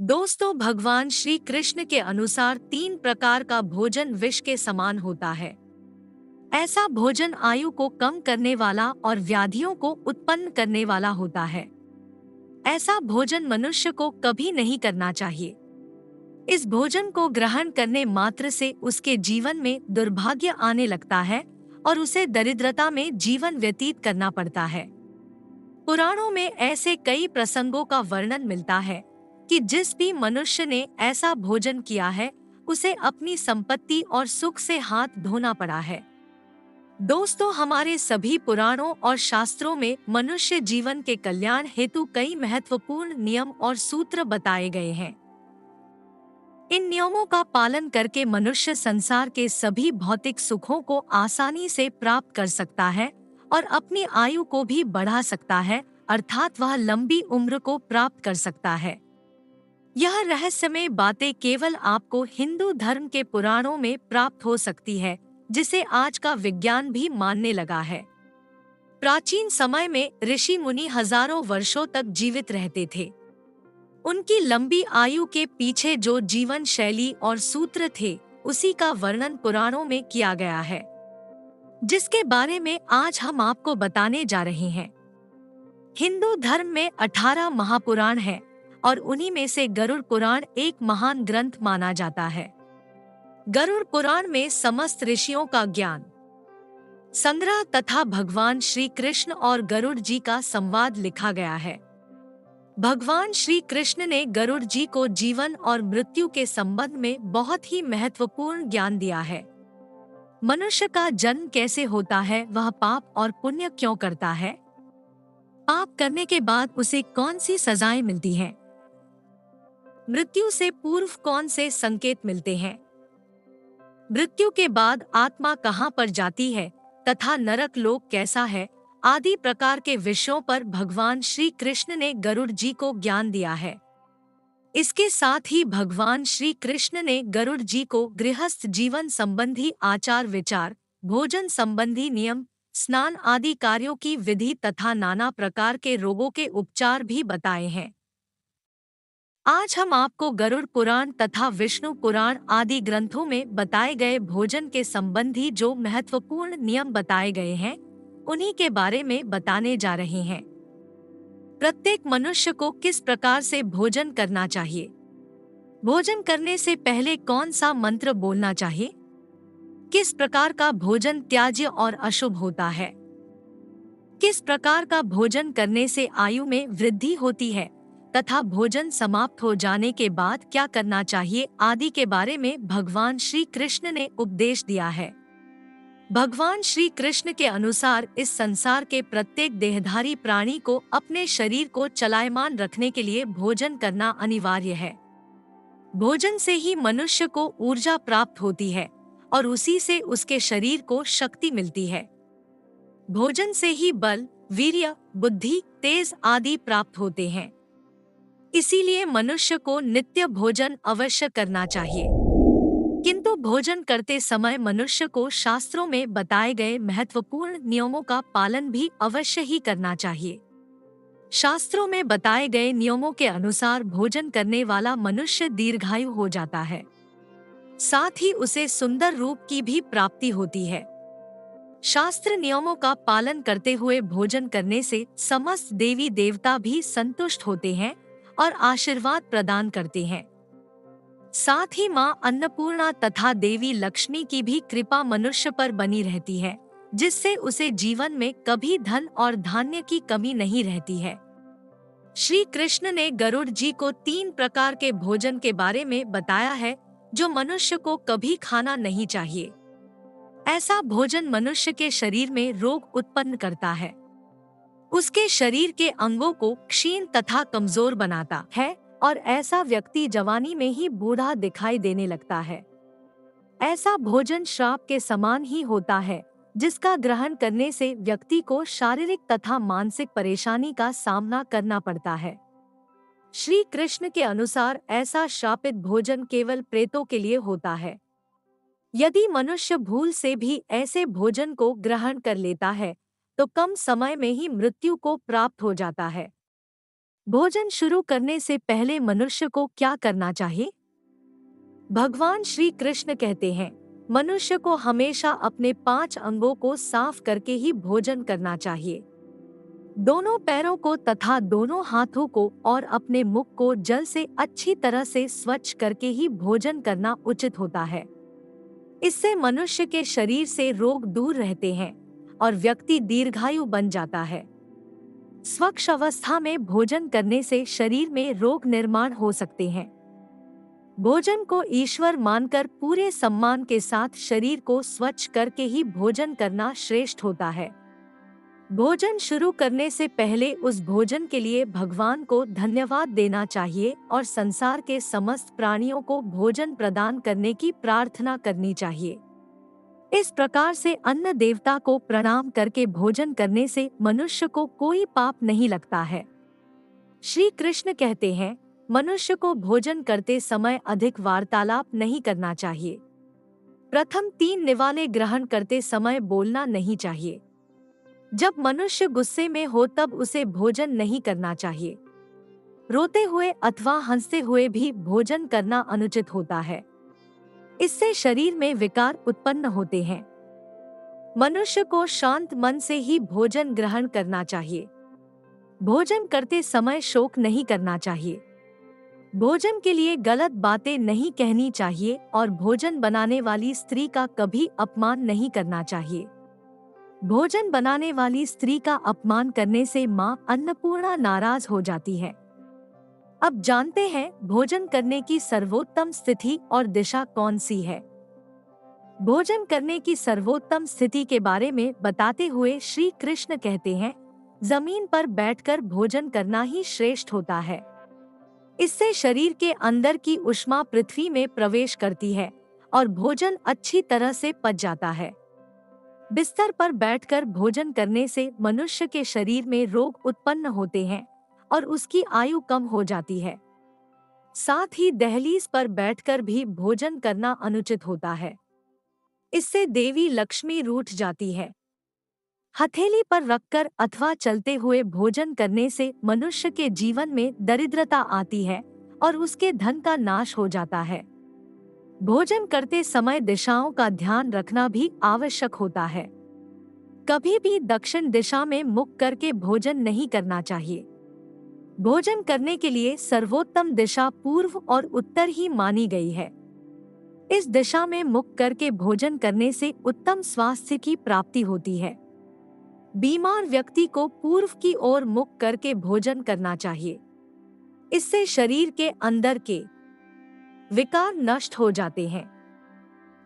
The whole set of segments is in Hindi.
दोस्तों, भगवान श्री कृष्ण के अनुसार 3 प्रकार का भोजन विष के समान होता है। ऐसा भोजन आयु को कम करने वाला और व्याधियों को उत्पन्न करने वाला होता है। ऐसा भोजन मनुष्य को कभी नहीं करना चाहिए। इस भोजन को ग्रहण करने मात्र से उसके जीवन में दुर्भाग्य आने लगता है और उसे दरिद्रता में जीवन व्यतीत करना पड़ता है। पुराणों में ऐसे कई प्रसंगों का वर्णन मिलता है कि जिस भी मनुष्य ने ऐसा भोजन किया है, उसे अपनी संपत्ति और सुख से हाथ धोना पड़ा है। दोस्तों, हमारे सभी पुराणों और शास्त्रों में मनुष्य जीवन के कल्याण हेतु कई महत्वपूर्ण नियम और सूत्र बताए गए हैं। इन नियमों का पालन करके मनुष्य संसार के सभी भौतिक सुखों को आसानी से प्राप्त कर सकता है और अपनी आयु को भी बढ़ा सकता है, अर्थात वह लंबी उम्र को प्राप्त कर सकता है। यह रहस्यमय बातें केवल आपको हिंदू धर्म के पुराणों में प्राप्त हो सकती है, जिसे आज का विज्ञान भी मानने लगा है। प्राचीन समय में ऋषि मुनि हजारों वर्षों तक जीवित रहते थे। उनकी लंबी आयु के पीछे जो जीवन शैली और सूत्र थे, उसी का वर्णन पुराणों में किया गया है, जिसके बारे में आज हम आपको बताने जा रहे हैं। हिंदू धर्म में 18 महापुराण हैं और उन्हीं में से गरुड़ पुराण एक महान ग्रंथ माना जाता है। गरुड़ पुराण में समस्त ऋषियों का ज्ञान संग्रह तथा भगवान श्री कृष्ण और गरुड़ जी का संवाद लिखा गया है। भगवान श्री कृष्ण ने गरुड़ जी को जीवन और मृत्यु के संबंध में बहुत ही महत्वपूर्ण ज्ञान दिया है। मनुष्य का जन्म कैसे होता है, वह पाप और पुण्य क्यों करता है, पाप करने के बाद उसे कौन सी सजाएं मिलती हैं, मृत्यु से पूर्व कौन से संकेत मिलते हैं, मृत्यु के बाद आत्मा कहां पर जाती है तथा नरक लोक कैसा है, आदि प्रकार के विषयों पर भगवान श्री कृष्ण ने गरुड़ जी को ज्ञान दिया है। इसके साथ ही भगवान श्री कृष्ण ने गरुड़ जी को गृहस्थ जीवन संबंधी आचार विचार, भोजन संबंधी नियम, स्नान आदि कार्यों की विधि तथा नाना प्रकार के रोगों के उपचार भी बताए हैं। आज हम आपको गरुड़ पुराण तथा विष्णु पुराण आदि ग्रंथों में बताए गए भोजन के संबंधी जो महत्वपूर्ण नियम बताए गए हैं, उन्हीं के बारे में बताने जा रहे हैं। प्रत्येक मनुष्य को किस प्रकार से भोजन करना चाहिए, भोजन करने से पहले कौन सा मंत्र बोलना चाहिए, किस प्रकार का भोजन त्याज्य और अशुभ होता है, किस प्रकार का भोजन करने से आयु में वृद्धि होती है तथा भोजन समाप्त हो जाने के बाद क्या करना चाहिए आदि के बारे में भगवान श्री कृष्ण ने उपदेश दिया है। भगवान श्री कृष्ण के अनुसार इस संसार के प्रत्येक देहधारी प्राणी को अपने शरीर को चलायमान रखने के लिए भोजन करना अनिवार्य है। भोजन से ही मनुष्य को ऊर्जा प्राप्त होती है और उसी से उसके शरीर को शक्ति मिलती है। भोजन से ही बल, वीर्य, बुद्धि, तेज आदि प्राप्त होते हैं। इसीलिए मनुष्य को नित्य भोजन अवश्य करना चाहिए। किंतु भोजन करते समय मनुष्य को शास्त्रों में बताए गए महत्वपूर्ण नियमों का पालन भी अवश्य ही करना चाहिए। शास्त्रों में बताए गए नियमों के अनुसार भोजन करने वाला मनुष्य दीर्घायु हो जाता है, साथ ही उसे सुंदर रूप की भी प्राप्ति होती है। शास्त्र नियमों का पालन करते हुए भोजन करने से समस्त देवी देवता भी संतुष्ट होते हैं और आशीर्वाद प्रदान करते हैं। साथ ही मां अन्नपूर्णा तथा देवी लक्ष्मी की भी कृपा मनुष्य पर बनी रहती है, जिससे उसे जीवन में कभी धन और धान्य की कमी नहीं रहती है। श्री कृष्ण ने गरुड़ जी को 3 प्रकार के भोजन के बारे में बताया है, जो मनुष्य को कभी खाना नहीं चाहिए। ऐसा भोजन मनुष्य के शरीर में रोग उत्पन्न करता है, उसके शरीर के अंगों को क्षीण तथा कमजोर बनाता है और ऐसा व्यक्ति जवानी में ही बूढ़ा दिखाई देने लगता है। ऐसा भोजन श्राप के समान ही होता है, जिसका ग्रहण करने से व्यक्ति को शारीरिक तथा मानसिक परेशानी का सामना करना पड़ता है। श्री कृष्ण के अनुसार ऐसा श्रापित भोजन केवल प्रेतों के लिए होता है। यदि मनुष्य भूल से भी ऐसे भोजन को ग्रहण कर लेता है, तो कम समय में ही मृत्यु को प्राप्त हो जाता है। भोजन शुरू करने से पहले मनुष्य को क्या करना चाहिए? भगवान श्री कृष्ण कहते हैं, मनुष्य को हमेशा अपने 5 अंगों को साफ करके ही भोजन करना चाहिए। दोनों पैरों को तथा दोनों हाथों को और अपने मुख को जल से अच्छी तरह से स्वच्छ करके ही भोजन करना उचित होता है। इससे मनुष्य के शरीर से रोग दूर रहते हैं और व्यक्ति दीर्घायु बन जाता है। स्वच्छ अवस्था में भोजन करने से शरीर में रोग निर्माण हो सकते हैं। भोजन को ईश्वर मानकर पूरे सम्मान के साथ शरीर को स्वच्छ करके ही भोजन करना श्रेष्ठ होता है। भोजन शुरू करने से पहले उस भोजन के लिए भगवान को धन्यवाद देना चाहिए और संसार के समस्त प्राणियों को भोजन प्रदान करने की प्रार्थना करनी चाहिए। इस प्रकार से अन्न देवता को प्रणाम करके भोजन करने से मनुष्य को कोई पाप नहीं लगता है। श्री कृष्ण कहते हैं, मनुष्य को भोजन करते समय अधिक वार्तालाप नहीं करना चाहिए। प्रथम 3 निवाले ग्रहण करते समय बोलना नहीं चाहिए। जब मनुष्य गुस्से में हो तब उसे भोजन नहीं करना चाहिए। रोते हुए अथवा हंसते हुए भी भोजन करना अनुचित होता है। इससे शरीर में विकार उत्पन्न होते हैं। मनुष्य को शांत मन से ही भोजन ग्रहण करना चाहिए। भोजन करते समय शोक नहीं करना चाहिए। भोजन के लिए गलत बातें नहीं कहनी चाहिए और भोजन बनाने वाली स्त्री का कभी अपमान नहीं करना चाहिए। भोजन बनाने वाली स्त्री का अपमान करने से मां अन्नपूर्णा नाराज हो जाती है। अब जानते हैं भोजन करने की सर्वोत्तम स्थिति और दिशा कौन सी है। भोजन करने की सर्वोत्तम स्थिति के बारे में बताते हुए श्री कृष्ण कहते हैं, जमीन पर बैठकर भोजन करना ही श्रेष्ठ होता है। इससे शरीर के अंदर की ऊष्मा पृथ्वी में प्रवेश करती है और भोजन अच्छी तरह से पच जाता है। बिस्तर पर बैठकर भोजन करने से मनुष्य के शरीर में रोग उत्पन्न होते हैं और उसकी आयु कम हो जाती है। साथ ही दहलीज पर बैठकर भी भोजन करना अनुचित होता है। इससे देवी लक्ष्मी रूठ जाती है। हथेली पर रखकर अथवा चलते हुए भोजन करने से मनुष्य के जीवन में दरिद्रता आती है और उसके धन का नाश हो जाता है। भोजन करते समय दिशाओं का ध्यान रखना भी आवश्यक होता है। कभी भी दक्षिण दिशा में मुख करके भोजन नहीं करना चाहिए। भोजन करने के लिए सर्वोत्तम दिशा पूर्व और उत्तर ही मानी गई है। इस दिशा में मुख करके भोजन करने से उत्तम स्वास्थ्य की प्राप्ति होती है। बीमार व्यक्ति को पूर्व की ओर मुख करके भोजन करना चाहिए। इससे शरीर के अंदर के विकार नष्ट हो जाते हैं।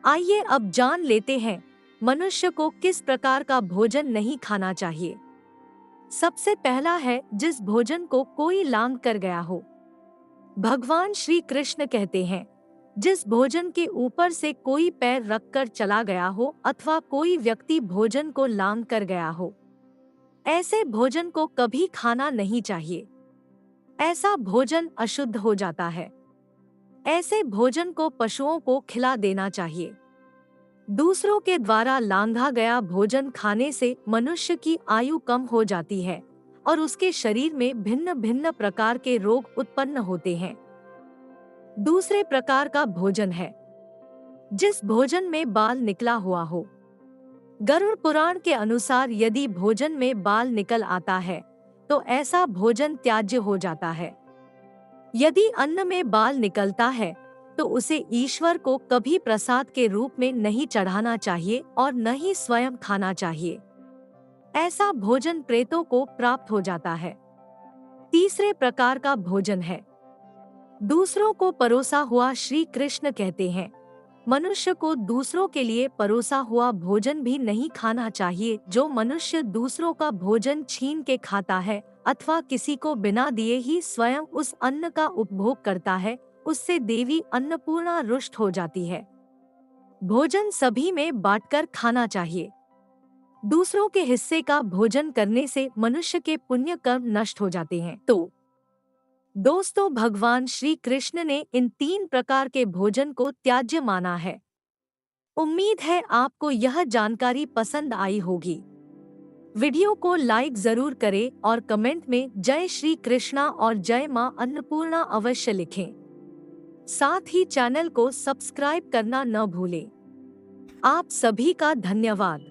आइए अब जान लेते हैं मनुष्य को किस प्रकार का भोजन नहीं खाना चाहिए। सबसे पहला है जिस भोजन को कोई लांघ कर गया हो। भगवान श्री कृष्ण कहते हैं, जिस भोजन के ऊपर से कोई पैर रखकर चला गया हो अथवा कोई व्यक्ति भोजन को लांघ कर गया हो, ऐसे भोजन को कभी खाना नहीं चाहिए। ऐसा भोजन अशुद्ध हो जाता है। ऐसे भोजन को पशुओं को खिला देना चाहिए। दूसरों के द्वारा लांघा गया भोजन खाने से मनुष्य की आयु कम हो जाती है और उसके शरीर में भिन्न भिन्न प्रकार के रोग उत्पन्न होते हैं। दूसरे प्रकार का भोजन है जिस भोजन में बाल निकला हुआ हो। गरुड़ पुराण के अनुसार यदि भोजन में बाल निकल आता है तो ऐसा भोजन त्याज्य हो जाता है। यदि अन्न में बाल निकलता है तो उसे ईश्वर को कभी प्रसाद के रूप में नहीं चढ़ाना चाहिए और न ही स्वयं खाना चाहिए। ऐसा भोजन प्रेतों को प्राप्त हो जाता है। तीसरे प्रकार का भोजन है दूसरों को परोसा हुआ। श्री कृष्ण कहते हैं, मनुष्य को दूसरों के लिए परोसा हुआ भोजन भी नहीं खाना चाहिए। जो मनुष्य दूसरों का भोजन छीन के खाता है अथवा किसी को बिना दिए ही स्वयं उस अन्न का उपभोग करता है, उससे देवी अन्नपूर्णा रुष्ट हो जाती है। भोजन सभी में बांटकर खाना चाहिए। दूसरों के हिस्से का भोजन करने से मनुष्य के पुण्य कर्म नष्ट हो जाते हैं। तो दोस्तों, भगवान श्री कृष्ण ने इन 3 प्रकार के भोजन को त्याज्य माना है। उम्मीद है आपको यह जानकारी पसंद आई होगी। वीडियो को लाइक जरूर करें और कमेंट में जय श्री कृष्णा और जय मां अन्नपूर्णा अवश्य लिखें। साथ ही चैनल को सब्सक्राइब करना न भूलें। आप सभी का धन्यवाद।